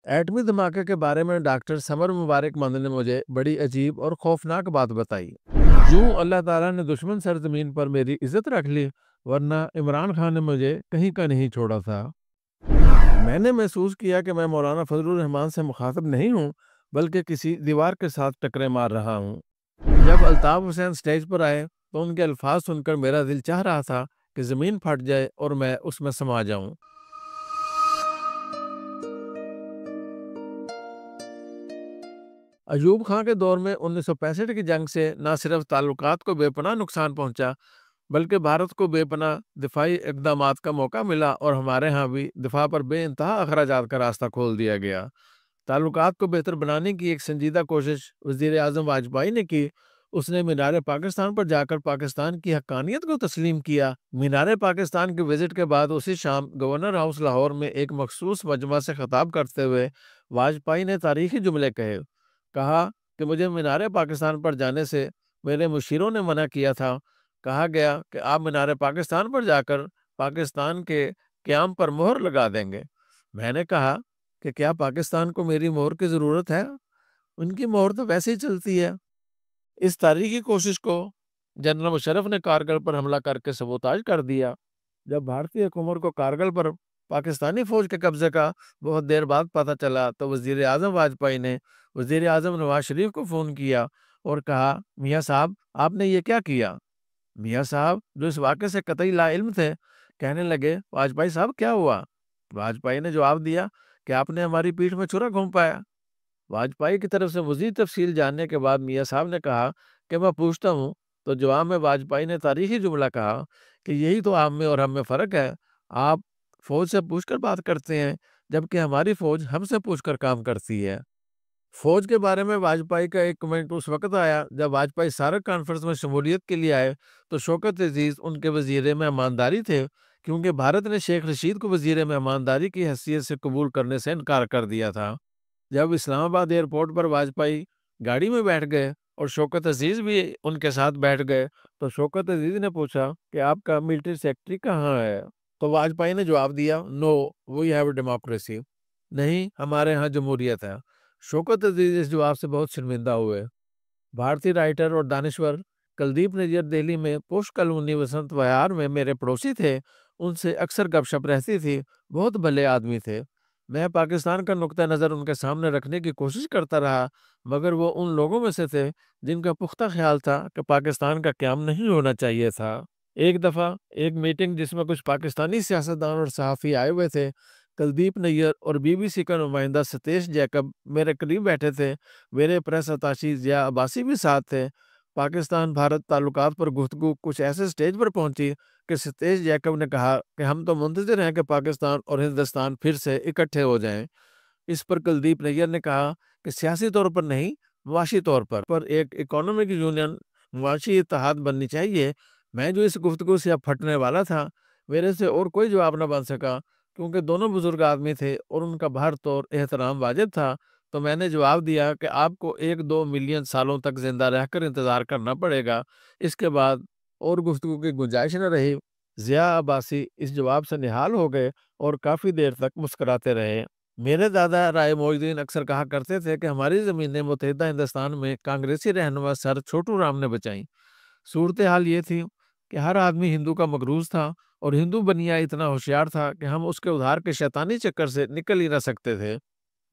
ایٹمی دھماکے کے بارے میں ڈاکٹر سمر مبارک مند نے مجھے بڑی عجیب اور خوفناک بات بتائی۔ یوں اللہ تعالیٰ نے دشمن سرزمین پر میری عزت رکھ لی، ورنہ عمران خان نے مجھے کہیں کا نہیں چھوڑا تھا۔ میں نے محسوس کیا کہ میں مولانا فضل الرحمان سے مخاطب نہیں ہوں، بلکہ کسی دیوار کے ساتھ ٹکرے مار رہا ہوں۔ جب الطاف حسین سٹیج پر آئے تو ان کے الفاظ سن کر میرا دل چاہ رہا تھا کہ زمین پھٹ جائے اور میں اس میں سما جاؤں۔ ایوب خان کے دور میں 1965 کی جنگ سے نہ صرف تعلقات کو بے پناہ نقصان پہنچا، بلکہ بھارت کو بے پناہ دفاعی اقدامات کا موقع ملا اور ہمارے ہاں بھی دفاع پر بے انتہا اخراجات کا راستہ کھول دیا گیا۔ تعلقات کو بہتر بنانے کی ایک سنجیدہ کوشش وزیر اعظم واجپئی نے کی۔ اس نے مینار پاکستان پر جا کر پاکستان کی حقانیت کو تسلیم کیا۔ مینار پاکستان کے وزٹ کے بعد اسی شام گورنر ہاؤس لاہور میں ایک مخصوص مجمع سے خطاب کرتے ہوئے واجپئی نے تاریخی جملے کہا کہ مجھے مینار پاکستان پر جانے سے میرے مشیروں نے منع کیا تھا۔ کہا گیا کہ آپ مینار پاکستان پر جا کر پاکستان کے قیام پر مہر لگا دیں گے۔ میں نے کہا کہ کیا پاکستان کو میری مہر کی ضرورت ہے؟ ان کی مہر تو ویسے ہی چلتی ہے۔ اس تاریخی کوشش کو جنرل مشرف نے کارگل پر حملہ کر کے سبوتاژ کر دیا۔ جب بھارتی حکومت کو کارگل پر پاکستانی فوج کے قبضے کا بہت دیر بعد پتہ چلا تو وزیر اعظم واجپئی نے وزیر اعظم نواز شریف کو فون کیا اور کہا، میاں صاحب آپ نے یہ کیا کیا؟ میاں صاحب جو اس واقعے سے قطعی لا علم تھے کہنے لگے، واجپئی صاحب کیا ہوا؟ واجپئی نے جواب دیا کہ آپ نے ہماری پیٹھ میں چھرا گھوم پایا۔ واجپئی کی طرف سے مزید تفصیل جاننے کے بعد میاں صاحب نے کہا کہ میں پوچھتا ہوں، تو جواب میں واجپئی نے تاریخی جملہ کہا کہ یہی تو آپ میں اور ہم میں فرق ہے۔ آپ فوج سے پوچھ کر بات کرتے ہیں، جبکہ ہماری فوج ہم سے پوچھ کر کام کرتی ہے۔ فوج کے بارے میں واجپئی کا ایک کمنٹ اس وقت آیا جب واجپئی سارک کانفرنس میں شمولیت کے لیے آئے تو شوکت عزیز ان کے وزیر مہمانداری تھے، کیونکہ بھارت نے شیخ رشید کو وزیر مہمانداری کی حیثیت سے قبول کرنے سے انکار کر دیا تھا۔ جب اسلام آباد ایئرپورٹ پر واجپئی گاڑی میں بیٹھ گئے اور شوکت عزیز بھی ان کے ساتھ بیٹھ گئے تو شوکت عزیز نے پوچھا کہ آپ کا ملٹری سیکرٹری کہاں ہے؟ تو واجپئی نے جواب دیا، نو وی ہیو ڈیموکریسی، نہیں ہمارے ہاں جمہوریت ہے۔ شوکت عزیز اس جواب سے بہت شرمندہ ہوئے۔ بھارتی رائٹر اور دانشور کلدیپ نیر دہلی میں پوسٹ کالونی وسنت وہار میں میرے پڑوسی تھے، ان سے اکثر گپ شپ رہتی تھی، بہت بھلے آدمی تھے۔ میں پاکستان کا نقطہ نظر ان کے سامنے رکھنے کی کوشش کرتا رہا، مگر وہ ان لوگوں میں سے تھے جن کا پختہ خیال تھا کہ پاکستان کا قیام نہیں ہونا چاہیے تھا۔ ایک دفعہ ایک میٹنگ جس میں کچھ پاکستانی سیاستدان اور صحافی آئے ہوئے تھے، کلدیپ نیر اور بی بی سی کا نمائندہ ستیش جیکب میرے قریب بیٹھے تھے، میرے پریس اتاشی ضیاء عباسی بھی ساتھ تھے۔ پاکستان بھارت تعلقات پر گفتگو کچھ ایسے سٹیج پر پہنچی کہ ستیش جیکب نے کہا کہ ہم تو منتظر ہیں کہ پاکستان اور ہندوستان پھر سے اکٹھے ہو جائیں۔ اس پر کلدیپ نیر نے کہا کہ سیاسی طور پر نہیں، معاشی طور پر ایک اکنامک یونین، معاشی اتحاد بننی چاہیے۔ میں جو اس گفتگو سے اب پھٹنے والا تھا، میرے سے اور کوئی جواب نہ بن سکا، کیونکہ دونوں بزرگ آدمی تھے اور ان کا بھارت اور احترام واجب تھا۔ تو میں نے جواب دیا کہ آپ کو 1-2 ملین سالوں تک زندہ رہ کر انتظار کرنا پڑے گا، اس کے بعد اور گفتگو کی گنجائش نہ رہی۔ ضیاء عباسی اس جواب سے نہال ہو گئے اور کافی دیر تک مسکراتے رہے۔ میرے دادا رائے معین الدین اکثر کہا کرتے تھے کہ ہماری زمینیں متحدہ ہندوستان میں کانگریسی رہنما سر چھوٹو رام نے بچائیں۔ صورتحال یہ تھی کہ ہر آدمی ہندو کا مقروض تھا اور ہندو بنیا اتنا ہوشیار تھا کہ ہم اس کے ادھار کے شیطانی چکر سے نکل ہی نہ سکتے تھے۔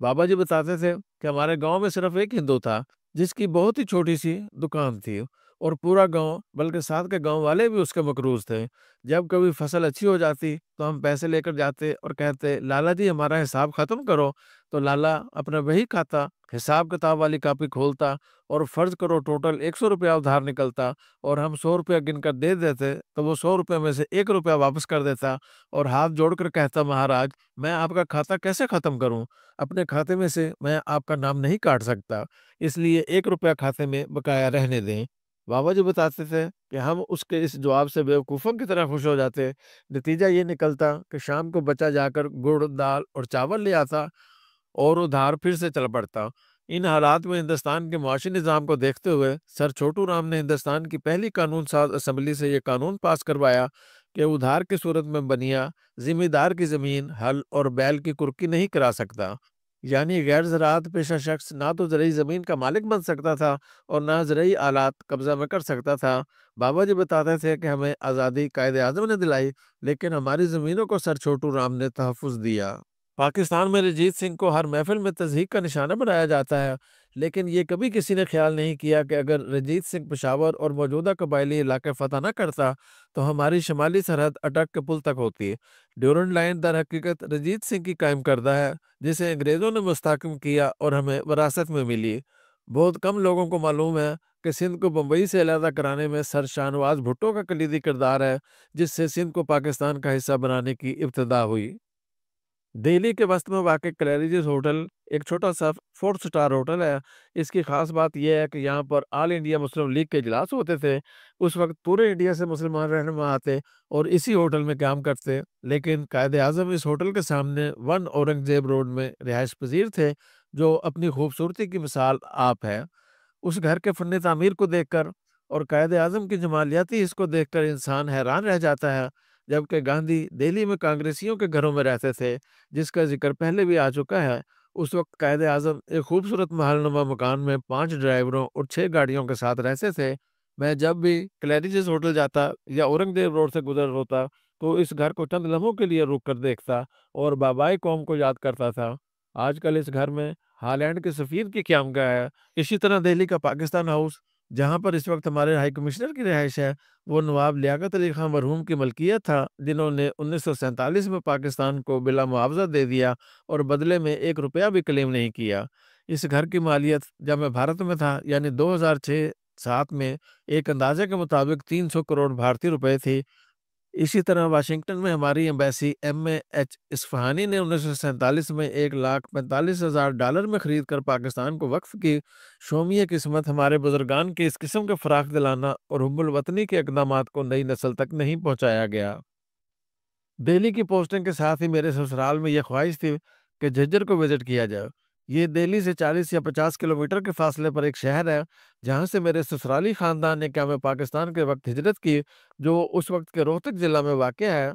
بابا جی بتاتے تھے کہ ہمارے گاؤں میں صرف ایک ہندو تھا جس کی بہت ہی چھوٹی سی دکان تھی، اور پورا گاؤں بلکہ ساتھ کے گاؤں والے بھی اس کے مقروض تھے۔ جب کبھی فصل اچھی ہو جاتی تو ہم پیسے لے کر جاتے اور کہتے، لالا جی ہمارا حساب ختم کرو، تو لالا اپنا وہی کھاتا، حساب کتاب والی کاپی کھولتا اور فرض کرو ٹوٹل 100 روپیہ ادھار نکلتا اور ہم 100 روپیہ گن کر دے دیتے تو وہ 100 روپے میں سے 1 روپیہ واپس کر دیتا اور ہاتھ جوڑ کر کہتا، مہاراج میں آپ کا کھاتا کیسے ختم کروں؟ اپنے کھاتے میں سے میں آپ کا نام نہیں کاٹ سکتا، اس لیے 1 روپیہ کھاتے میں بقایا رہنے دیں۔ بابا جی بتاتے تھے کہ ہم اس کے اس جواب سے بیوقوفوں کی طرح خوش ہو جاتے۔ نتیجہ یہ نکلتا کہ شام کو بچہ جا کر گڑ، دال اور چاول لے آتا اور ادھار پھر سے چل پڑتا۔ ان حالات میں ہندوستان کے معاشی نظام کو دیکھتے ہوئے سر چھوٹو رام نے ہندوستان کی پہلی قانون ساز اسمبلی سے یہ قانون پاس کروایا کہ ادھار کی صورت میں بنیا ذمہ دار کی زمین ہل اور بیل کی کرکی نہیں کرا سکتا۔ یعنی غیر زراعت پیشہ شخص نہ تو زرعی زمین کا مالک بن سکتا تھا اور نہ زرعی آلات قبضہ میں کر سکتا تھا۔ بابا جی بتاتے تھے کہ ہمیں آزادی قائد اعظم نے دلائی، لیکن ہماری زمینوں کو سر چھوٹو رام نے تحفظ دیا۔ پاکستان میں رنجیت سنگھ کو ہر محفل میں تضحیک کا نشانہ بنایا جاتا ہے، لیکن یہ کبھی کسی نے خیال نہیں کیا کہ اگر رنجیت سنگھ پشاور اور موجودہ قبائلی علاقے فتح نہ کرتا تو ہماری شمالی سرحد اٹک کے پل تک ہوتی۔ ڈیورنڈ لائن در حقیقت رنجیت سنگھ کی قائم کردہ ہے، جسے انگریزوں نے مستحکم کیا اور ہمیں وراثت میں ملی۔ بہت کم لوگوں کو معلوم ہے کہ سندھ کو بمبئی سے علیحدہ کرانے میں سر شاہنواز بھٹو کا کلیدی کردار ہے، جس سے سندھ کو پاکستان کا حصہ بنانے کی ابتدا ہوئی۔ دہلی کے وسط میں واقع کلیریجز ہوٹل ایک چھوٹا سا 4 سٹار ہوٹل ہے۔ اس کی خاص بات یہ ہے کہ یہاں پر آل انڈیا مسلم لیگ کے اجلاس ہوتے تھے۔ اس وقت پورے انڈیا سے مسلمان رہنما آتے اور اسی ہوٹل میں قیام کرتے، لیکن قائد اعظم اس ہوٹل کے سامنے 1 اورنگزیب روڈ میں رہائش پذیر تھے، جو اپنی خوبصورتی کی مثال آپ ہے۔ اس گھر کے فن تعمیر کو دیکھ کر اور قائد اعظم کی جمالیاتی اس کو دیکھ کر انسان حیران رہ جاتا ہے۔ جبکہ گاندھی دہلی میں کانگریسیوں کے گھروں میں رہتے تھے، جس کا ذکر پہلے بھی آ چکا ہے۔ اس وقت قائد اعظم ایک خوبصورت محل نما مکان میں 5 ڈرائیوروں اور 6 گاڑیوں کے ساتھ رہتے تھے۔ میں جب بھی کلیریجز ہوٹل جاتا یا اورنگزیب روڈ سے گزر ہوتا تو اس گھر کو چند لمحوں کے لیے رک کر دیکھتا اور بابائی قوم کو یاد کرتا تھا۔ آج کل اس گھر میں ہالینڈ کے سفیر کی قیامگاہ ہے۔ اسی طرح دہلی کا پاکستان ہاؤس، جہاں پر اس وقت ہمارے ہائی کمشنر کی رہائش ہے، وہ نواب لیاقت علی خان مرحوم کی ملکیت تھا، جنہوں نے 1947 میں پاکستان کو بلا معاوضہ دے دیا اور بدلے میں 1 روپیہ بھی کلیم نہیں کیا۔ اس گھر کی مالیت جب میں بھارت میں تھا یعنی 2006-7 میں ایک اندازے کے مطابق 300 کروڑ بھارتی روپے تھی۔ اسی طرح واشنگٹن میں ہماری ایمبیسی M.A.H. اصفہانی نے 1947 میں $1,45,000 میں خرید کر پاکستان کو وقف کی۔ شومی قسمت ہمارے بزرگان کی اس قسم کے فراخ دلانہ اور حب الوطنی کے اقدامات کو نئی نسل تک نہیں پہنچایا گیا۔ دہلی کی پوسٹنگ کے ساتھ ہی میرے سسرال میں یہ خواہش تھی کہ جھجر کو وزٹ کیا جائے۔ یہ دہلی سے 40 یا 50 کلومیٹر کے فاصلے پر ایک شہر ہے، جہاں سے میرے سسرالی خاندان نے قیام پاکستان کے وقت ہجرت کی، جو اس وقت کے روہتک ضلع میں واقع ہے۔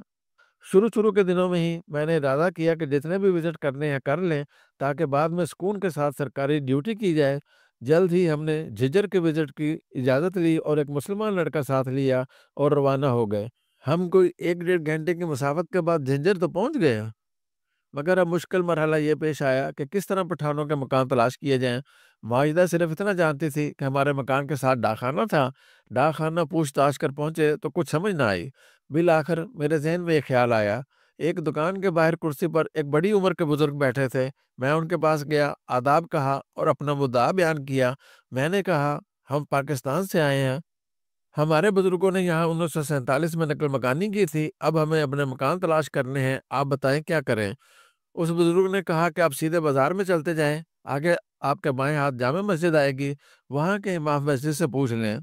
شروع کے دنوں میں ہی میں نے ارادہ کیا کہ جتنے بھی وزٹ کرنے ہیں کر لیں، تاکہ بعد میں سکون کے ساتھ سرکاری ڈیوٹی کی جائے۔ جلد ہی ہم نے جھجر کے وزٹ کی اجازت لی اور ایک مسلمان لڑکا ساتھ لیا اور روانہ ہو گئے۔ ہم کوئی 1-1.5 گھنٹے کی مسافت کے بعد جھجر تو پہنچ گئے، مگر اب مشکل مرحلہ یہ پیش آیا کہ کس طرح پٹھانوں کے مکان تلاش کیے جائیں۔ ماجدہ صرف اتنا جانتی تھی کہ ہمارے مکان کے ساتھ ڈاک خانہ تھا۔ ڈاک خانہ پوچھ تاچھ کر پہنچے تو کچھ سمجھ نہ آئی۔ بالآخر میرے ذہن میں ایک خیال آیا۔ ایک دکان کے باہر کرسی پر ایک بڑی عمر کے بزرگ بیٹھے تھے۔ میں ان کے پاس گیا، آداب کہا اور اپنا مدعا بیان کیا۔ میں نے کہا، ہم پاکستان سے آئے ہیں، ہمارے بزرگوں نے یہاں 1947 میں نقل مکانی کی تھی، اب ہمیں اپنے مکان تلاش کرنے ہیں، آپ بتائیں کیا کریں؟ اس بزرگ نے کہا کہ آپ سیدھے بازار میں چلتے جائیں، آگے آپ کے بائیں ہاتھ جامع مسجد آئے گی، وہاں کے امام مسجد سے پوچھ لیں۔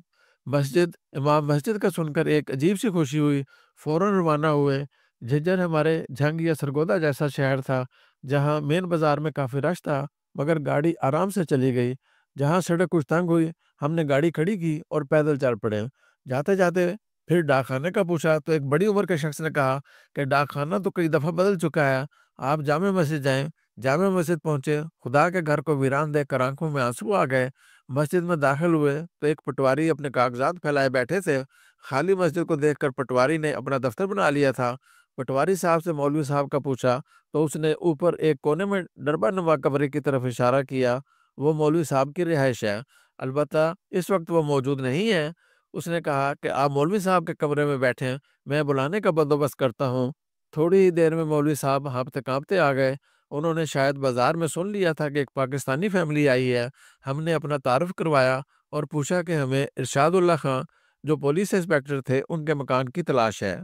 امام مسجد کا سن کر ایک عجیب سی خوشی ہوئی، فوراً روانہ ہوئے۔ جھجر ہمارے جھنگ یا سرگودا جیسا شہر تھا، جہاں مین بازار میں کافی رش تھا، مگر گاڑی آرام سے چلی گئی۔ جہاں سڑک کچھ تنگ ہوئی، ہم نے گاڑی کھڑی کی اور پیدل چل پڑے۔ جاتے جاتے پھر ڈاک خانے کا پوچھا تو ایک بڑی عمر کے شخص نے کہا کہ ڈاک خانہ تو کئی دفعہ بدل چکا ہے، آپ جامع مسجد جائیں۔ جامع مسجد پہنچے، خدا کے گھر کو ویران دیکھ کر آنکھوں میں آنسو آ گئے۔ مسجد میں داخل ہوئے تو ایک پٹواری اپنے کاغذات پھیلائے بیٹھے تھے۔ خالی مسجد کو دیکھ کر پٹواری نے اپنا دفتر بنا لیا تھا۔ پٹواری صاحب سے مولوی صاحب کا پوچھا تو اس نے اوپر ایک کونے میں ڈربا نما کمرے کی طرف اشارہ کیا، وہ مولوی صاحب کی رہائش ہے، البتہ اس وقت وہ موجود نہیں ہے۔ اس نے کہا کہ آپ مولوی صاحب کے کمرے میں بیٹھیں، میں بلانے کا بندوبست کرتا ہوں۔ تھوڑی ہی دیر میں مولوی صاحب ہانپتے کانپتے آ گئے۔ انہوں نے شاید بازار میں سن لیا تھا کہ ایک پاکستانی فیملی آئی ہے۔ ہم نے اپنا تعارف کروایا اور پوچھا کہ ہمیں ارشاد اللہ خان، جو پولیس انسپیکٹر تھے، ان کے مکان کی تلاش ہے۔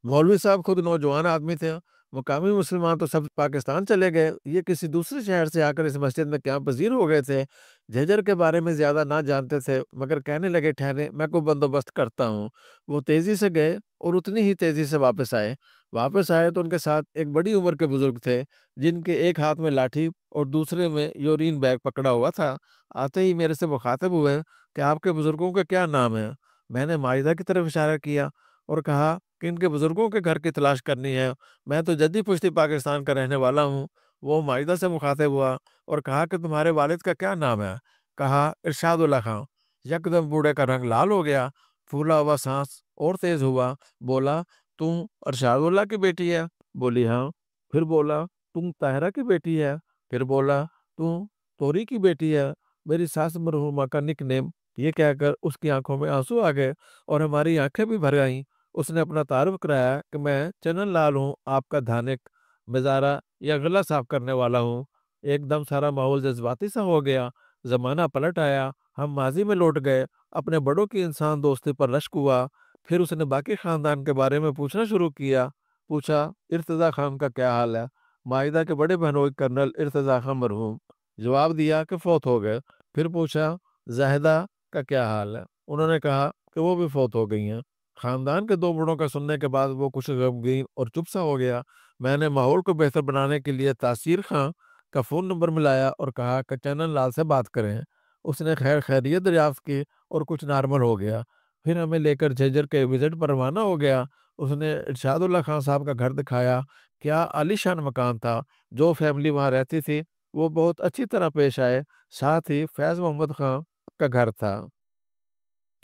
مولوی صاحب خود نوجوان آدمی تھے، مقامی مسلمان تو سب پاکستان چلے گئے، یہ کسی دوسرے شہر سے آ کر اس مسجد میں قیام پذیر ہو گئے تھے۔ جھجر کے بارے میں زیادہ نہ جانتے تھے، مگر کہنے لگے ٹھہرے، میں کوئی بندوبست کرتا ہوں۔ وہ تیزی سے گئے اور اتنی ہی تیزی سے واپس آئے۔ واپس آئے تو ان کے ساتھ ایک بڑی عمر کے بزرگ تھے، جن کے ایک ہاتھ میں لاٹھی اور دوسرے میں یورین بیگ پکڑا ہوا تھا۔ آتے ہی میرے سے مخاطب ہوئے کہ آپ کے بزرگوں کا کیا نام ہے؟ میں نے ماجدہ کی طرف اشارہ کیا اور کہا کہ ان کے بزرگوں کے گھر کی تلاش کرنی ہے، میں تو جدی پشتی پاکستان کا رہنے والا ہوں۔ وہ مائدہ سے مخاطب ہوا اور کہا کہ تمہارے والد کا کیا نام ہے؟ کہا ارشاد اللہ خان۔ یکدم بوڑھے کا رنگ لال ہو گیا، پھولا ہوا سانس اور تیز ہوا۔ بولا تم ارشاد اللہ کی بیٹی ہے؟ بولی ہاں۔ پھر بولا تم طاہرہ کی بیٹی ہے؟ پھر بولا تم توری کی بیٹی ہے، میری ساس مرحومہ کا نک نیم۔ یہ کہہ کر اس کی آنکھوں میں آنسو آ گئے اور ہماری آنکھیں بھی بھر آئیں۔ اس نے اپنا تعارف کرایا کہ میں چنن لال ہوں، آپ کا دھانک مزارہ یا غلہ صاف کرنے والا ہوں۔ ایک دم سارا ماحول جذباتی سا ہو گیا، زمانہ پلٹ آیا، ہم ماضی میں لوٹ گئے، اپنے بڑوں کی انسان دوستی پر رشک ہوا۔ پھر اس نے باقی خاندان کے بارے میں پوچھنا شروع کیا۔ پوچھا ارتضیٰ خان کا کیا حال ہے؟ مائدہ کے بڑے بہنوئی کرنل ارتضیٰ خان مرحوم۔ جواب دیا کہ فوت ہو گئے۔ پھر پوچھا زاہدہ کا کیا حال ہے؟ انہوں نے کہا کہ وہ بھی فوت ہو گئی ہیں۔ خاندان کے دو بڑوں کا سننے کے بعد وہ کچھ غمگین اور چپ سا ہو گیا۔ میں نے ماحول کو بہتر بنانے کے لیے تاثیر خان کا فون نمبر ملایا اور کہا کہ چنن لال سے بات کریں۔ اس نے خیر خیریت دریافت کی اور کچھ نارمل ہو گیا۔ پھر ہمیں لے کر جھجر کے وزٹ پر روانہ ہو گیا۔ اس نے ارشاد اللہ خان صاحب کا گھر دکھایا۔ کیا عالی شان مکان تھا۔ جو فیملی وہاں رہتی تھی وہ بہت اچھی طرح پیش آئے۔ ساتھ ہی فیض محمد خان کا گھر تھا۔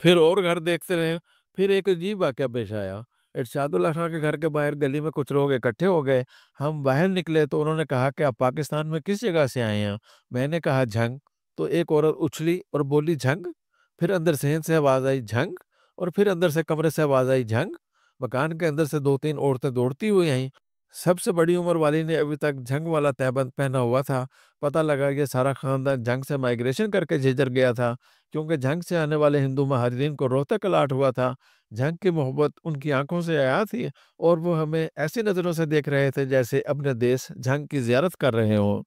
پھر اور گھر دیکھتے رہے۔ پھر ایک عجیب واقعہ پیش آیا۔ ارشاد اللہ خان کے گھر کے باہر گلی میں کچھ لوگ اکٹھے ہو گئے۔ ہم باہر نکلے تو انہوں نے کہا کہ آپ پاکستان میں کس جگہ سے آئے ہیں؟ میں نے کہا جھنگ۔ تو ایک عورت اچھلی اور بولی جھنگ؟ پھر اندر صحن سے آواز آئی جھنگ، اور پھر اندر سے کمرے سے آواز آئی جھنگ۔ مکان کے اندر سے دو تین عورتیں دوڑتی ہوئی آئیں۔ سب سے بڑی عمر والی نے ابھی تک جھنگ والا تہبند پہنا ہوا تھا۔ پتہ لگا یہ سارا خاندان جھنگ سے مائگریشن کر کے جھجر گیا تھا، کیونکہ جھنگ سے آنے والے ہندو مہاجرین کو روہتک الاٹ ہوا تھا۔ جھنگ کی محبت ان کی آنکھوں سے عیا تھی اور وہ ہمیں ایسی نظروں سے دیکھ رہے تھے جیسے اپنے دیس جھنگ کی زیارت کر رہے ہوں۔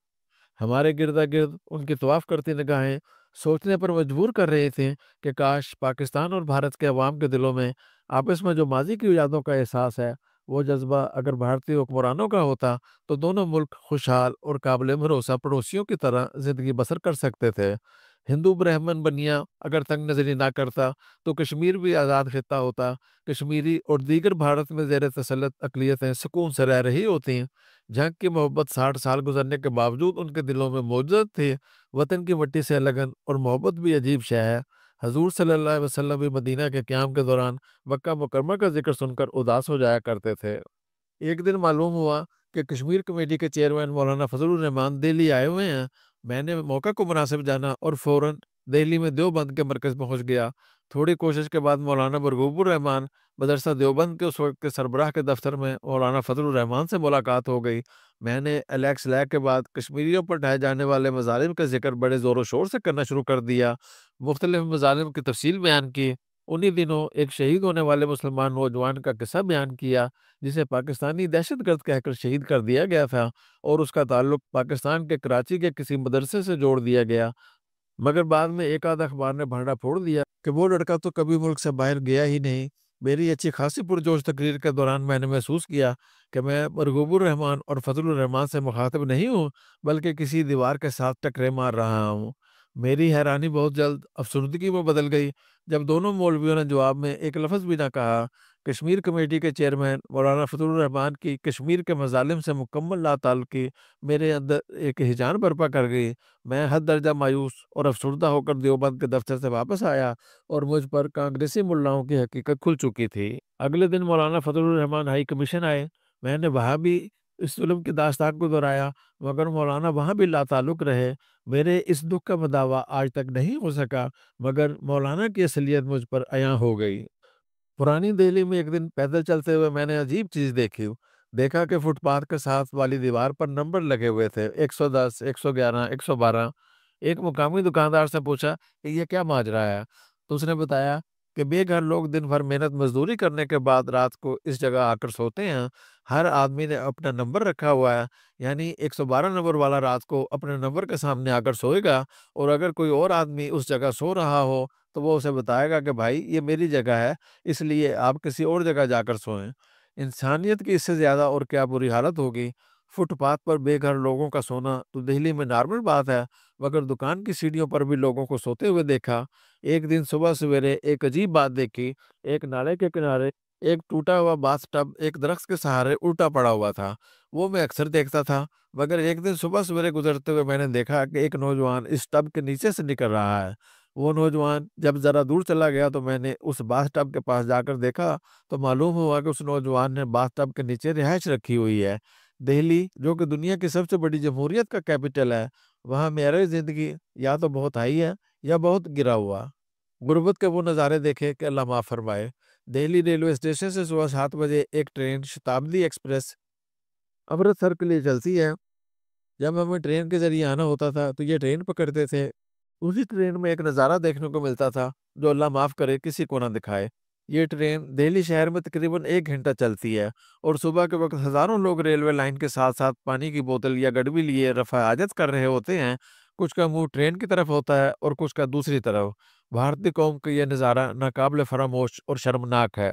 ہمارے گردا گرد ان کی طواف کرتی نگاہیں سوچنے پر مجبور کر رہی تھیں کہ کاش پاکستان اور بھارت کے عوام کے دلوں میں آپس میں جو ماضی کی یادوں کا احساس ہے، وہ جذبہ اگر بھارتی حکمرانوں کا ہوتا تو دونوں ملک خوشحال اور قابل بھروسہ پڑوسیوں کی طرح زندگی بسر کر سکتے تھے۔ ہندو برہمن بنیا اگر تنگ نظری نہ کرتا تو کشمیر بھی آزاد خطہ ہوتا۔ کشمیری اور دیگر بھارت میں زیر تسلط اقلیتیں سکون سے رہ رہی ہوتی۔ جنگ کی محبت 60 سال گزرنے کے باوجود ان کے دلوں میں موجود تھی۔ وطن کی مٹی سے لگن اور محبت بھی عجیب شے ہے۔ حضور صلی اللہ علیہ وسلم بھی مدینہ کے قیام کے دوران مکہ مکرمہ کا ذکر سن کر اداس ہو جایا کرتے تھے۔ ایک دن معلوم ہوا کہ کشمیر کمیٹی کے چیئرمین مولانا فضل الرحمان دہلی آئے ہوئے ہیں۔ میں نے موقع کو مناسب جانا اور فوراً دہلی میں دیوبند کے مرکز پہنچ گیا۔ تھوڑی کوشش کے بعد مولانا مرغوب الرحمان مدرسہ دیوبند کے اس وقت کے سربراہ کے دفتر میں مولانا فضل الرحمان سے ملاقات ہو گئی۔ میں نے الیکس لیگ کے بعد کشمیریوں پر ڈھائے جانے والے مظالم کا ذکر بڑے زور و شور سے کرنا شروع کر دیا۔ مختلف مظالم کی تفصیل بیان کی۔ انہی دنوں ایک شہید ہونے والے مسلمان نوجوان کا قصہ بیان کیا جسے پاکستانی دہشت گرد کہہ کر شہید کر دیا گیا تھا اور اس کا تعلق پاکستان کے کراچی کے کسی مدرسے سے جوڑ دیا گیا، مگر بعد میں ایک آدھ اخبار نے بھانڈا پھوڑ دیا کہ وہ لڑکا تو کبھی ملک سے باہر گیا ہی نہیں۔ میری اچھی خاصی پرجوش تقریر کے دوران میں نے محسوس کیا کہ میں مرغوب الرحمان اور فضل الرحمان سے مخاطب نہیں ہوں، بلکہ کسی دیوار کے ساتھ ٹکرے مار رہا ہوں۔ میری حیرانی بہت جلد افسردگی میں بدل گئی جب دونوں مولویوں نے جواب میں ایک لفظ بھی نہ کہا۔ کشمیر کمیٹی کے چیئرمین مولانا فضل الرحمان کی کشمیر کے مظالم سے مکمل لا تعلقی میرے اندر ایک ہیجان برپا کر گئی۔ میں حد درجہ مایوس اور افسردہ ہو کر دیوبند کے دفتر سے واپس آیا اور مجھ پر کانگریسی ملاؤں کی حقیقت کھل چکی تھی۔ اگلے دن مولانا فضل الرحمان ہائی کمیشن آئے۔ میں نے وہاں بھی اس ظلم کی داستان کو دہرایا، مگر مولانا وہاں بھی لا تعلق رہے۔ میرے اس دکھ کا مداوع آج تک نہیں ہو سکا، مگر مولانا کی اصلیت مجھ پر عیاں ہو گئی۔ پرانی دہلی میں ایک دن پیدل چلتے ہوئے میں نے عجیب چیز دیکھی۔ دیکھا کہ فٹ پاتھ کے ساتھ والی دیوار پر نمبر لگے ہوئے تھے، 110، 111، 112۔ ایک مقامی دکاندار سے پوچھا کہ یہ کیا ماجرا ہے، تو اس نے بتایا کہ بے گھر لوگ دن بھر محنت مزدوری کرنے کے بعد رات کو اس جگہ آ کر سوتے ہیں۔ ہر آدمی نے اپنا نمبر رکھا ہوا ہے، یعنی 112 نمبر والا رات کو اپنے نمبر کے سامنے آ کر سوئے گا، اور اگر کوئی اور آدمی اس جگہ سو رہا ہو تو وہ اسے بتائے گا کہ بھائی یہ میری جگہ ہے، اس لیے آپ کسی اور جگہ جا کر سوئیں۔ انسانیت کی اس سے زیادہ اور کیا بری حالت ہوگی۔ فٹ پاتھ پر بے گھر لوگوں کا سونا تو دہلی میں نارمل بات ہے، مگر دکان کی سیڑھیوں پر بھی لوگوں کو سوتے ہوئے دیکھا۔ ایک دن صبح سویرے ایک عجیب بات دیکھی۔ ایک نالے کے کنارے ایک ٹوٹا ہوا باتھ ٹب ایک درخت کے سہارے الٹا پڑا ہوا تھا۔ وہ میں اکثر دیکھتا تھا، مگر ایک دن صبح سویرے گزرتے ہوئے میں نے دیکھا کہ ایک نوجوان اس ٹب کے نیچے سے نکل رہا ہے۔ وہ نوجوان جب ذرا دور چلا گیا تو میں نے اس باتھ ٹب کے پاس جا کر دیکھا تو معلوم ہوا کہ اس نوجوان نے باتھ ٹب کے نیچے رہائش رکھی ہوئی ہے۔ دہلی، جو کہ دنیا کی سب سے بڑی جمہوریت کا کیپٹل ہے، وہاں معیار زندگی یا تو بہت ہائی ہے یا بہت گرا ہوا۔ غربت کے وہ نظارے دیکھے کہ اللہ معاف فرمائے۔ دہلی ریلوے اسٹیشن سے صبح 7 بجے ایک ٹرین شتابدی ایکسپریس امرتسر کے لیے چلتی ہے۔ جب ہمیں ٹرین کے ذریعے آنا ہوتا تھا تو یہ ٹرین پکڑتے تھے۔ اسی ٹرین میں ایک نظارہ دیکھنے کو ملتا تھا جو اللہ معاف کرے کسی کو نہ دکھائے۔ یہ ٹرین دہلی شہر میں تقریباً 1 گھنٹہ چلتی ہے اور صبح کے وقت ہزاروں لوگ ریلوے لائن کے ساتھ ساتھ پانی کی بوتل یا گڑوی لیے رفع حاجت کر رہے ہوتے ہیں۔ کچھ کا منہ ٹرین کی طرف ہوتا ہے اور کچھ کا دوسری طرف۔ بھارتی قوم کا یہ نظارہ ناقابل فراموش اور شرمناک ہے۔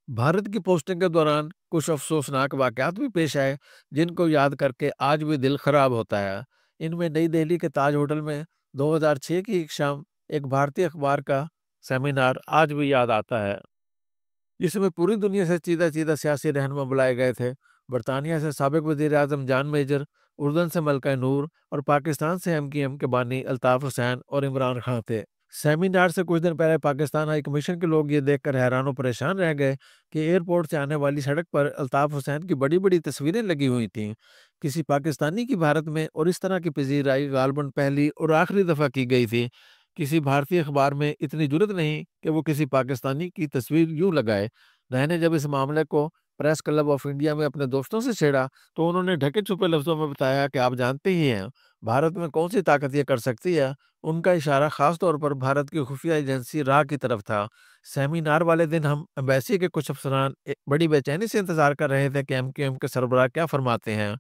بھارت کی پوسٹنگ کے دوران کچھ افسوسناک واقعات بھی پیش آئے جن کو یاد کر کے آج بھی دل خراب ہوتا ہے۔ ان میں نئی دہلی کے تاج ہوٹل میں 2006 کی ایک شام ایک بھارتی اخبار کا سیمینار آج بھی یاد آتا ہے، جس میں پوری دنیا سے چیدہ چیدہ سیاسی رہنما بلائے گئے تھے۔ برطانیہ سے سابق وزیر اعظم جان میجر، اردن سے ملکہ نور اور پاکستان سے MQM کے بانی الطاف حسین اور عمران خان تھے۔ سیمینار سے کچھ دن پہلے پاکستان ہائی کمیشن کے لوگ یہ دیکھ کر حیران و پریشان رہ گئے کہ ایئرپورٹ سے آنے والی سڑک پر الطاف حسین کی بڑی بڑی تصویریں لگی ہوئی تھیں۔ کسی پاکستانی کی بھارت میں اور اس طرح کی پذیرائی غالباً پہلی اور آخری دفعہ کی گئی تھی۔ کسی بھارتی اخبار میں اتنی جرت نہیں کہ وہ کسی پاکستانی کی تصویر یوں لگائے۔ میں نے جب اس معاملے کو پریس کلب آف انڈیا میں اپنے دوستوں سے چھیڑا تو انہوں نے ڈھکے چھپے لفظوں میں بتایا کہ آپ جانتے ہی ہیں بھارت میں کون سی طاقت یہ کر سکتی ہے۔ ان کا اشارہ خاص طور پر بھارت کی خفیہ ایجنسی را کی طرف تھا۔ سیمینار والے دن ہم ایمبیسی کے کچھ افسران بڑی بے چینی سے انتظار کر رہے تھے کہ MQM کے سربراہ کیا فرماتے ہیں۔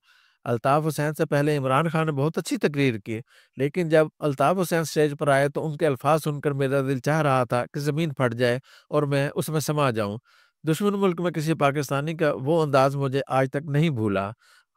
الطاف حسین سے پہلے عمران خان نے بہت اچھی تقریر کی، لیکن جب الطاف حسین سٹیج پر آئے تو ان کے الفاظ سن کر میرا دل چاہ رہا تھا کہ زمین پھٹ جائے اور میں اس میں سما جاؤں۔ دشمن ملک میں کسی پاکستانی کا وہ انداز مجھے آج تک نہیں بھولا۔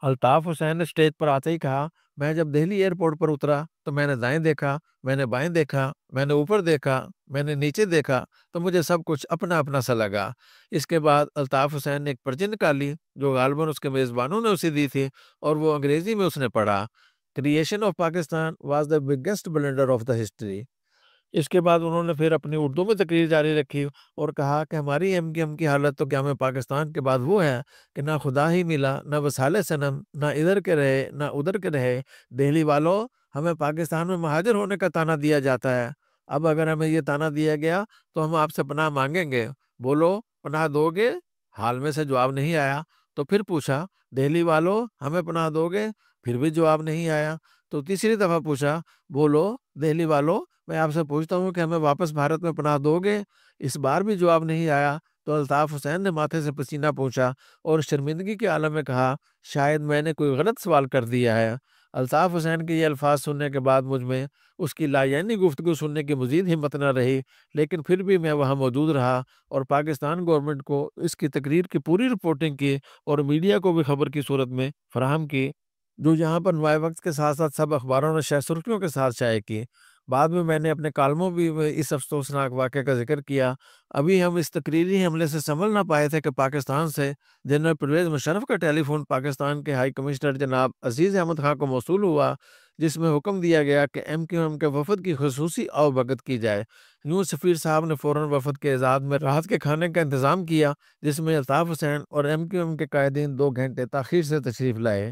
الطاف حسین نے سٹیج پر آتے ہی کہا، میں جب دہلی ایئرپورٹ پر اترا تو میں نے دائیں دیکھا، میں نے بائیں دیکھا، میں نے اوپر دیکھا، میں نے نیچے دیکھا، تو مجھے سب کچھ اپنا اپنا سا لگا۔ اس کے بعد الطاف حسین نے ایک پرچی نکالی جو غالباً اس کے میزبانوں نے اسے دی تھی اور وہ انگریزی میں اس نے پڑھا، creation of Pakistan was the biggest blunder of the history. اس کے بعد انہوں نے پھر اپنی اردو میں تقریر جاری رکھی اور کہا کہ ہماری MQM کی حالت تو قیام پاکستان کے بعد وہ ہے کہ نہ خدا ہی ملا، نہ وسالے صنم، نہ ادھر کے رہے نہ ادھر کے رہے۔ دہلی والوں، ہمیں پاکستان میں مہاجر ہونے کا تانا دیا جاتا ہے۔ اب اگر ہمیں یہ تانا دیا گیا تو ہم آپ سے پناہ مانگیں گے، بولو پناہ دو گے؟ حال میں سے جواب نہیں آیا۔ تو پھر پوچھا، دہلی والوں ہمیں پناہ دو گے؟ پھر بھی جواب نہیں آیا۔ تو تیسری دفعہ پوچھا، بولو دہلی والوں میں آپ سے پوچھتا ہوں کہ ہمیں واپس بھارت میں پناہ دو گے؟ اس بار بھی جواب نہیں آیا۔ تو الطاف حسین نے ماتھے سے پسینہ پوچھا اور شرمندگی کے عالم میں کہا، شاید میں نے کوئی غلط سوال کر دیا ہے۔ الطاف حسین کے یہ الفاظ سننے کے بعد مجھ میں اس کی لایعنی گفتگو سننے کی مزید ہمت نہ رہی، لیکن پھر بھی میں وہاں موجود رہا اور پاکستان گورنمنٹ کو اس کی تقریر کی پوری رپورٹنگ کی اور میڈیا کو بھی خبر کی صورت میں فراہم کی، جو یہاں پر نمایاں وقت کے ساتھ ساتھ سب اخباروں نے شہ سرخیوں کے ساتھ شائع کی۔ بعد میں نے اپنے کالموں بھی اس افسوسناک واقعے کا ذکر کیا۔ ابھی ہم اس تقریری حملے سے سنبھل نہ پائے تھے کہ پاکستان سے جنرل پرویز مشرف کا ٹیلی فون پاکستان کے ہائی کمشنر جناب عزیز احمد خان کو موصول ہوا، جس میں حکم دیا گیا کہ MQM کے وفد کی خصوصی آؤ بھگت کی جائے۔ یوں سفیر صاحب نے فوراً وفد کے اعزاز میں رات کے کھانے کا انتظام کیا، جس میں الطاف حسین اور MQM کے قائدین 2 گھنٹے تاخیر سے تشریف لائے۔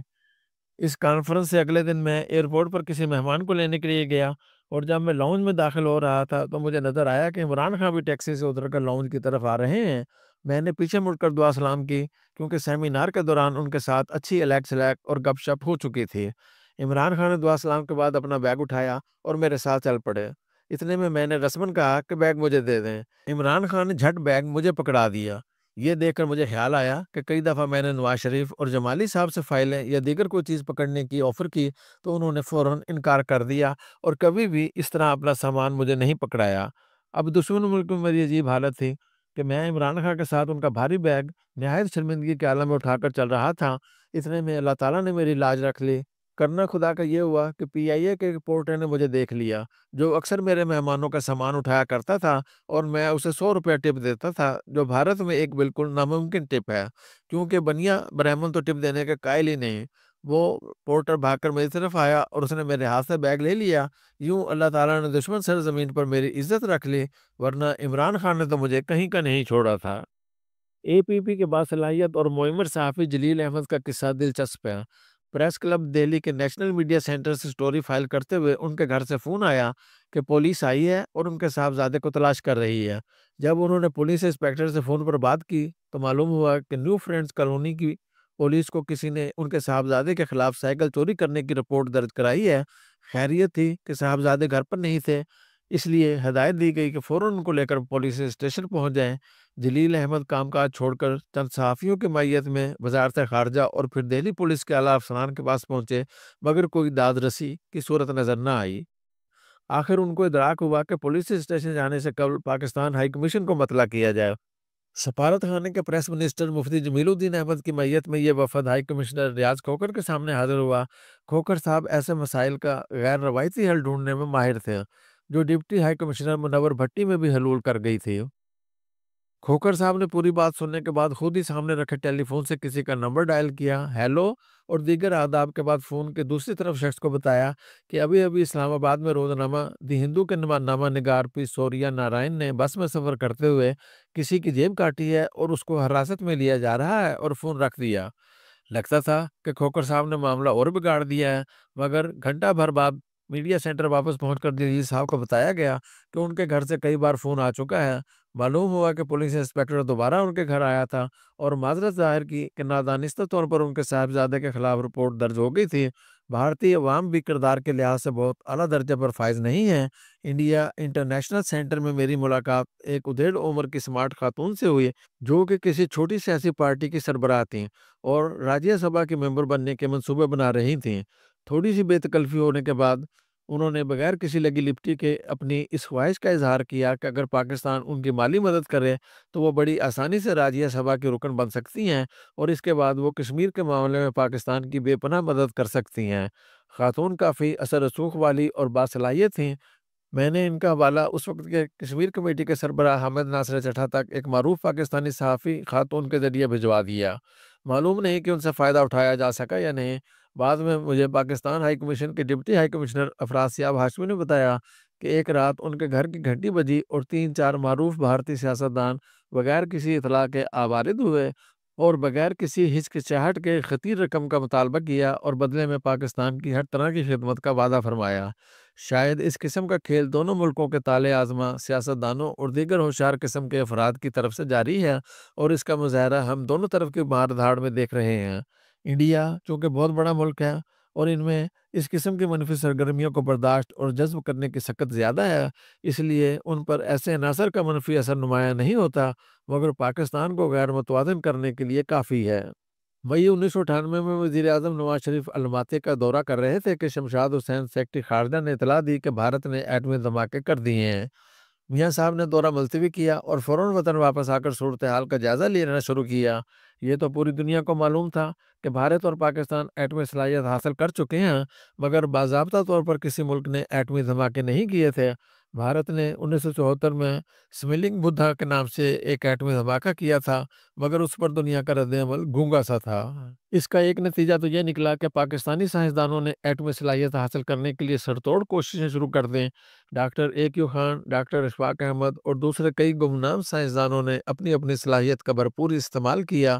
اس کانفرنس سے اگلے دن میں ایئرپورٹ پر کسی مہمان کو لینے کے لیے گیا اور جب میں لاؤنج میں داخل ہو رہا تھا تو مجھے نظر آیا کہ عمران خان بھی ٹیکسی سے اتر کر لاؤنج کی طرف آ رہے ہیں۔ میں نے پیچھے مڑ کر دعا سلام کی کیونکہ سیمینار کے دوران ان کے ساتھ اچھی الیک سلیک اور گپ شپ ہو چکی تھی۔ عمران خان نے دعا سلام کے بعد اپنا بیگ اٹھایا اور میرے ساتھ چل پڑے۔ اتنے میں نے رسمن کہا کہ بیگ مجھے دے دیں۔ عمران خان نے جھٹ بیگ مجھے پکڑا دیا۔ یہ دیکھ کر مجھے خیال آیا کہ کئی دفعہ میں نے نواز شریف اور جمالی صاحب سے فائلیں یا دیگر کوئی چیز پکڑنے کی آفر کی تو انہوں نے فوراً انکار کر دیا اور کبھی بھی اس طرح اپنا سامان مجھے نہیں پکڑایا۔ اب دشمن ملک میں میری عجیب حالت تھی کہ میں عمران خان کے ساتھ ان کا بھاری بیگ نہایت شرمندگی کے عالم میں اٹھا کر چل رہا تھا۔ اتنے میں اللہ تعالیٰ نے میری لاج رکھ لی۔ کرنا خدا کا یہ ہوا کہ پی آئی اے کے رپورٹر نے مجھے دیکھ لیا، جو اکثر میرے مہمانوں کا سامان اٹھایا کرتا تھا، اور میں اسے 100 روپے ٹپ دیتا تھا، جو بھارت میں ایک بالکل ناممکن ٹپ ہے، کیونکہ بنیا برہمن تو ٹپ دینے کے قائل ہی نہیں۔ وہ پورٹر بھاگ کر میری طرف آیا اور اس نے میرے ہاتھ سے بیگ لے لیا۔ یوں اللہ تعالیٰ نے دشمن سرزمین پر میری عزت رکھ لی، ورنہ عمران خان نے تو مجھے کہیں کا نہیں چھوڑا تھا۔ اے پی پی کے باصلاحیت اور معمر صحافی جلیل احمد کا قصہ دلچسپ ہے۔ پریس کلب دہلی کے نیشنل میڈیا سینٹر سے سٹوری فائل کرتے ہوئے ان کے گھر سے فون آیا کہ پولیس آئی ہے اور ان کے صاحبزادے کو تلاش کر رہی ہے۔ جب انہوں نے پولیس انسپیکٹر سے فون پر بات کی تو معلوم ہوا کہ نیو فرینڈز کالونی کی پولیس کو کسی نے ان کے صاحبزادے کے خلاف سائیکل چوری کرنے کی رپورٹ درج کرائی ہے۔ خیریت تھی کہ صاحبزادے گھر پر نہیں تھے، اس لیے ہدایت دی گئی کہ فوراً ان کو لے کر پولیس اسٹیشن پہنچ جائیں۔ جلیل احمد کام کاج چھوڑ کر چند صحافیوں کی معیت میں وزارت خارجہ اور پھر دہلی پولیس کے اعلیٰ افسران کے پاس پہنچے، مگر کوئی داد رسی کی صورت نظر نہ آئی۔ آخر ان کو ادراک ہوا کہ پولیس اسٹیشن جانے سے قبل پاکستان ہائی کمیشن کو مطلع کیا جائے۔ سفارت خانے کے پریس منسٹر مفتی جمیل الدین احمد کی میت میں یہ وفد ہائی کمشنر ریاض کھوکر کے سامنے حاضر ہوا۔ کھوکر صاحب ایسے مسائل کا غیر روایتی حل ڈھونڈنے میں ماہر تھے، جو ڈپٹی ہائی کمشنر منور بھٹی میں بھی حلول کر گئی تھی۔ کھوکر صاحب نے پوری بات سننے کے بعد خود ہی سامنے رکھے ٹیلی فون سے کسی کا نمبر ڈائل کیا، ہیلو اور دیگر آداب کے بعد فون کے دوسری طرف شخص کو بتایا کہ ابھی ابھی اسلام آباد میں روزنامہ دی ہندو کے نامہ نگار پی سوریا نارائن نے بس میں سفر کرتے ہوئے کسی کی جیب کاٹی ہے اور اس کو حراست میں لیا جا رہا ہے، اور فون رکھ دیا۔ لگتا تھا کہ کھوکر صاحب نے معاملہ اور بگاڑ دیا ہے، مگر گھنٹہ بھر بعد میڈیا سینٹر واپس پہنچ کر جلیل صاحب کو بتایا گیا کہ ان کے گھر سے کئی بار فون آ چکا ہے۔ معلوم ہوا کہ پولیس انسپیکٹر دوبارہ ان کے گھر آیا تھا اور معذرت ظاہر کی کہ نادانستہ طور پر ان کے صاحبزادے کے خلاف رپورٹ درج ہو گئی تھی۔ بھارتی عوام بھی کردار کے لحاظ سے بہت اعلیٰ درجے پر فائز نہیں ہیں۔ انڈیا انٹرنیشنل سینٹر میں میری ملاقات ایک ادھیڑ عمر کی سمارٹ خاتون سے ہوئی، جو کہ کسی چھوٹی سیاسی پارٹی کی سربراہ تھیں اور راجیہ سبھا کے ممبر بننے کے منصوبے بنا رہی تھیں۔ تھوڑی سی بے تکلفی ہونے کے بعد انہوں نے بغیر کسی لگی لپٹی کے اپنی اس خواہش کا اظہار کیا کہ اگر پاکستان ان کی مالی مدد کرے تو وہ بڑی آسانی سے راجیہ سبھا کی رکن بن سکتی ہیں، اور اس کے بعد وہ کشمیر کے معاملے میں پاکستان کی بے پناہ مدد کر سکتی ہیں۔ خاتون کافی اثر رسوخ والی اور باصلاحیت تھیں۔ میں نے ان کا حوالہ اس وقت کے کشمیر کمیٹی کے سربراہ حامد ناصر چٹھا تک ایک معروف پاکستانی صحافی خاتون کے ذریعے بھجوا دیا۔ معلوم نہیں کہ ان سے فائدہ اٹھایا جا سکا یا نہیں۔ بعد میں مجھے پاکستان ہائی کمیشن کے deputy high commissioner Afraz Siyab Hashmi نے بتایا کہ ایک رات ان کے گھر کی گھنٹی بجی اور 3-4 معروف بھارتی سیاستدان بغیر کسی اطلاع کے آوارد ہوئے اور بغیر کسی ہچکچاہٹ کے خطیر رقم کا مطالبہ کیا اور بدلے میں پاکستان کی ہر طرح کی خدمت کا وعدہ فرمایا۔ شاید اس قسم کا کھیل دونوں ملکوں کے طالع آزما سیاستدانوں اور دیگر ہوشیار قسم کے افراد کی طرف سے جاری ہے، اور اس کا مظاہرہ ہم دونوں طرف کی مار دھاڑ میں دیکھ رہے ہیں۔ انڈیا چونکہ بہت بڑا ملک ہے اور ان میں اس قسم کی منفی سرگرمیوں کو برداشت اور جذب کرنے کی سخت زیادہ ہے، اس لیے ان پر ایسے عناصر کا منفی اثر نمایاں نہیں ہوتا، مگر پاکستان کو غیر متوازن کرنے کے لیے کافی ہے۔ مئی 1998 میں وزیر اعظم نواز شریف الماتی کا دورہ کر رہے تھے کہ شمشاد حسین سیکرٹری خارجہ نے اطلاع دی کہ بھارت نے ایٹمی دھماکے کر دیے ہیں۔ میاں صاحب نے دورہ ملتوی کیا اور فوراً وطن واپس آ کر صورتحال کا جائزہ لینا شروع کیا۔ یہ تو پوری دنیا کو معلوم تھا کہ بھارت اور پاکستان ایٹمی صلاحیت حاصل کر چکے ہیں، مگر باضابطہ طور پر کسی ملک نے ایٹمی دھماکے نہیں کیے تھے۔ بھارت نے 1974 میں سملنگ بدھا کے نام سے ایک ایٹمی دھماکہ کیا تھا، مگر اس پر دنیا کا رد عمل گونگا سا تھا۔ اس کا ایک نتیجہ تو یہ نکلا کہ پاکستانی سائنسدانوں نے ایٹمی صلاحیت حاصل کرنے کے لیے سرتوڑ کوششیں شروع کر دیں۔ Doctor A Q Khan, doctor Ashfaq Ahmed اور دوسرے کئی گمنام سائنسدانوں نے اپنی اپنی صلاحیت کا بھرپور استعمال کیا۔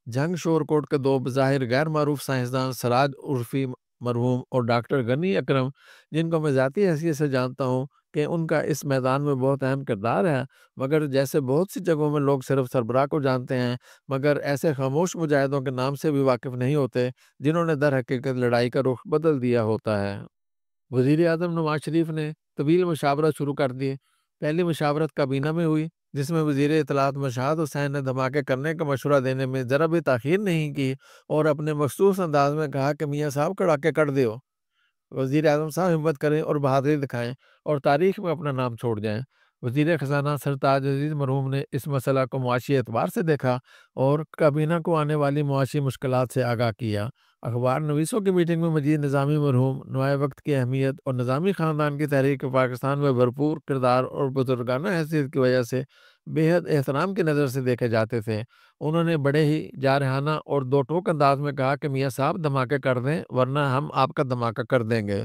جنگ شور کوٹ کے دو بظاہر غیر معروف سائنسدان سراج عرفی مرحوم اور ڈاکٹر غنی اکرم، جن کو میں ذاتی حیثیت سے جانتا ہوں کہ ان کا اس میدان میں بہت اہم کردار ہے، مگر جیسے بہت سی جگہوں میں لوگ صرف سربراہ کو جانتے ہیں، مگر ایسے خاموش مجاہدوں کے نام سے بھی واقف نہیں ہوتے جنہوں نے در حقیقت لڑائی کا رخ بدل دیا ہوتا ہے۔ وزیر اعظم نواز شریف نے طویل مشاورت شروع کر دی۔ پہلی مشاورت کابینہ میں ہوئی، جس میں وزیر اطلاعات مشہد حسین نے دھماکے کرنے کا مشورہ دینے میں ذرا بھی تاخیر نہیں کی اور اپنے مخصوص انداز میں کہا کہ میاں صاحب کڑاکے کر دیو۔ وزیر اعظم صاحب ہمت کریں اور بہادری دکھائیں اور تاریخ میں اپنا نام چھوڑ جائیں۔ وزیر خزانہ سرتاج عزیز مرحوم نے اس مسئلہ کو معاشی اعتبار سے دیکھا اور کابینہ کو آنے والی معاشی مشکلات سے آگاہ کیا۔ اخبار نویسوں کی میٹنگ میں مجید نظامی مرحوم نوائے وقت کی اہمیت اور نظامی خاندان کی تحریک پاکستان میں بھرپور کردار اور بزرگانہ حیثیت کی وجہ سے بے حد احترام کی نظر سے دیکھے جاتے تھے۔ انہوں نے بڑے ہی جارحانہ اور دو ٹوک انداز میں کہا کہ میاں صاحب دھماکے کر دیں ورنہ ہم آپ کا دھماکہ کر دیں گے۔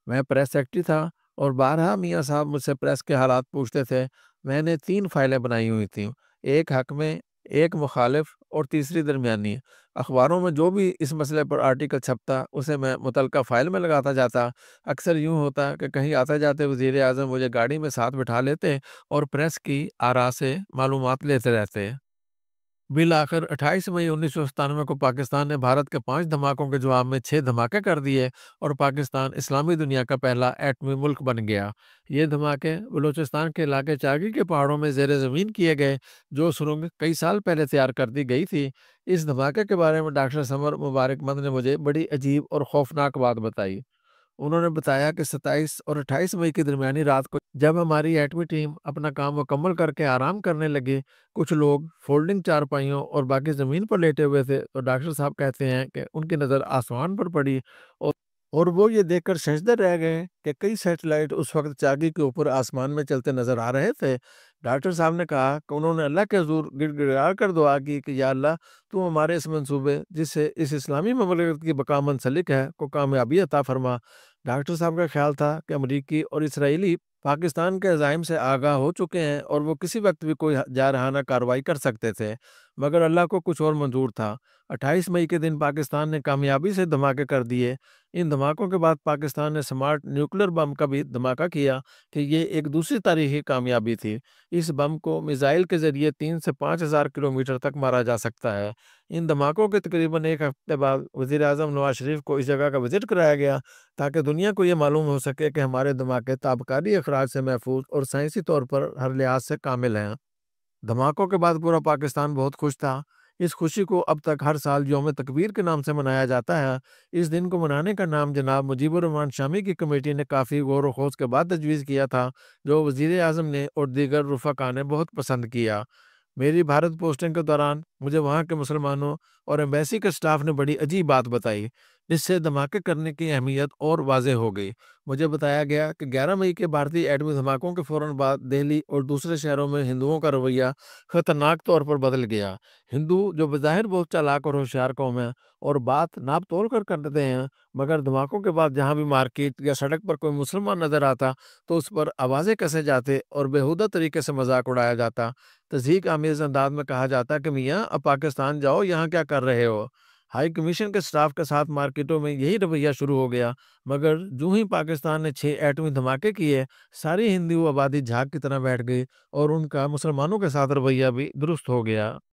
میں پریس سیکرٹری تھا اور بارہا میاں صاحب مجھ سے پریس کے حالات پوچھتے تھے۔ میں نے 3 فائلیں بنائی ہوئی تھیں، ایک حق میں، ایک مخالف اور تیسری درمیانی۔ اخباروں میں جو بھی اس مسئلے پر آرٹیکل چھپتا اسے میں متعلقہ فائل میں لگاتا جاتا۔ اکثر یوں ہوتا کہ کہیں آتے جاتے وزیر اعظم مجھے گاڑی میں ساتھ بٹھا لیتے اور پریس کی آراء سے معلومات لیتے رہتے۔ بالآخر 28 مئی 1997 کو پاکستان نے بھارت کے 5 دھماکوں کے جواب میں 6 دھماکے کر دیے اور پاکستان اسلامی دنیا کا پہلا ایٹمی ملک بن گیا۔ یہ دھماکے بلوچستان کے علاقے چاگی کے پہاڑوں میں زیر زمین کیے گئے، جو سرنگ کئی سال پہلے تیار کر دی گئی تھی۔ اس دھماکے کے بارے میں ڈاکٹر سمر مبارک مند نے مجھے بڑی عجیب اور خوفناک بات بتائی۔ انہوں نے بتایا کہ 27 اور 28 مئی کی درمیانی رات کو جب ہماری ایٹمی ٹیم اپنا کام مکمل کر کے آرام کرنے لگی، کچھ لوگ فولڈنگ چارپائیوں اور باقی زمین پر لیٹے ہوئے تھے، تو ڈاکٹر صاحب کہتے ہیں کہ ان کی نظر آسمان پر پڑی اور اور وہ یہ دیکھ کر ششدر رہ گئے کہ کئی سیٹلائٹ اس وقت چاگی کے اوپر آسمان میں چلتے نظر آ رہے تھے۔ ڈاکٹر صاحب نے کہا کہ انہوں نے اللہ کے حضور گڑ گڑا کر دعا کی کہ یا اللہ، تو ہمارے اس منصوبے جس سے اس اسلامی مملکت کی بقا منسلک ہے کو کامیابی عطا فرما۔ ڈاکٹر صاحب کا خیال تھا کہ امریکی اور اسرائیلی پاکستان کے عزائم سے آگاہ ہو چکے ہیں اور وہ کسی وقت بھی کوئی جارحانہ کارروائی کر سکتے تھے، مگر اللہ کو کچھ اور منظور تھا۔ 28 مئی کے دن پاکستان نے کامیابی سے دھماکے کر دیے۔ ان دھماکوں کے بعد پاکستان نے سمارٹ نیوکلیر بم کا بھی دھماکہ کیا کہ یہ ایک دوسری تاریخی کامیابی تھی۔ اس بم کو میزائل کے ذریعے 3 سے 5 ہزار کلومیٹر تک مارا جا سکتا ہے۔ ان دھماکوں کے تقریباً ایک ہفتے بعد وزیر اعظم نواز شریف کو اس جگہ کا وزٹ کرایا گیا تاکہ دنیا کو یہ معلوم ہو سکے کہ ہمارے دھماکے تابکاری اخراج سے محفوظ اور سائنسی طور پر ہر لحاظ سے کامل ہیں۔ دھماکوں کے بعد پورا پاکستان بہت خوش تھا۔ اس خوشی کو اب تک ہر سال یوم تکبیر کے نام سے منایا جاتا ہے۔ اس دن کو منانے کا نام جناب مجیب الرحمان شامی کی کمیٹی نے کافی غور و خوض کے بعد تجویز کیا تھا، جو وزیر اعظم نے اور دیگر رفقا نے بہت پسند کیا۔ میری بھارت پوسٹنگ کے دوران مجھے وہاں کے مسلمانوں اور ایمبیسی کے سٹاف نے بڑی عجیب بات بتائی، جس سے دھماکے کرنے کی اہمیت اور واضح ہو گئی۔ مجھے بتایا گیا کہ 11 مئی کے بھارتی ایٹمی دھماکوں کے فوراً بعد دہلی اور دوسرے شہروں میں ہندوؤں کا رویہ خطرناک طور پر بدل گیا۔ ہندو جو بظاہر بہت چالاک اور ہوشیار قوم ہے اور بات ناپ تول کر کرتے ہیں، مگر دھماکوں کے بعد جہاں بھی مارکیٹ یا سڑک پر کوئی مسلمان نظر آتا تو اس پر آوازیں کسے جاتے اور بےہودہ طریقے سے مذاق اڑایا جاتا۔ تضحیک آمیز انداز میں کہا جاتا کہ میاں اب پاکستان جاؤ، یہاں کیا کر رہے ہو۔ ہائی کمیشن کے سٹاف کے ساتھ مارکیٹوں میں یہی رویہ شروع ہو گیا، مگر جو ہی پاکستان نے 6 ایٹمی دھماکے کیے، ساری ہندو آبادی جھاگ کی طرح بیٹھ گئی اور ان کا مسلمانوں کے ساتھ رویہ بھی درست ہو گیا۔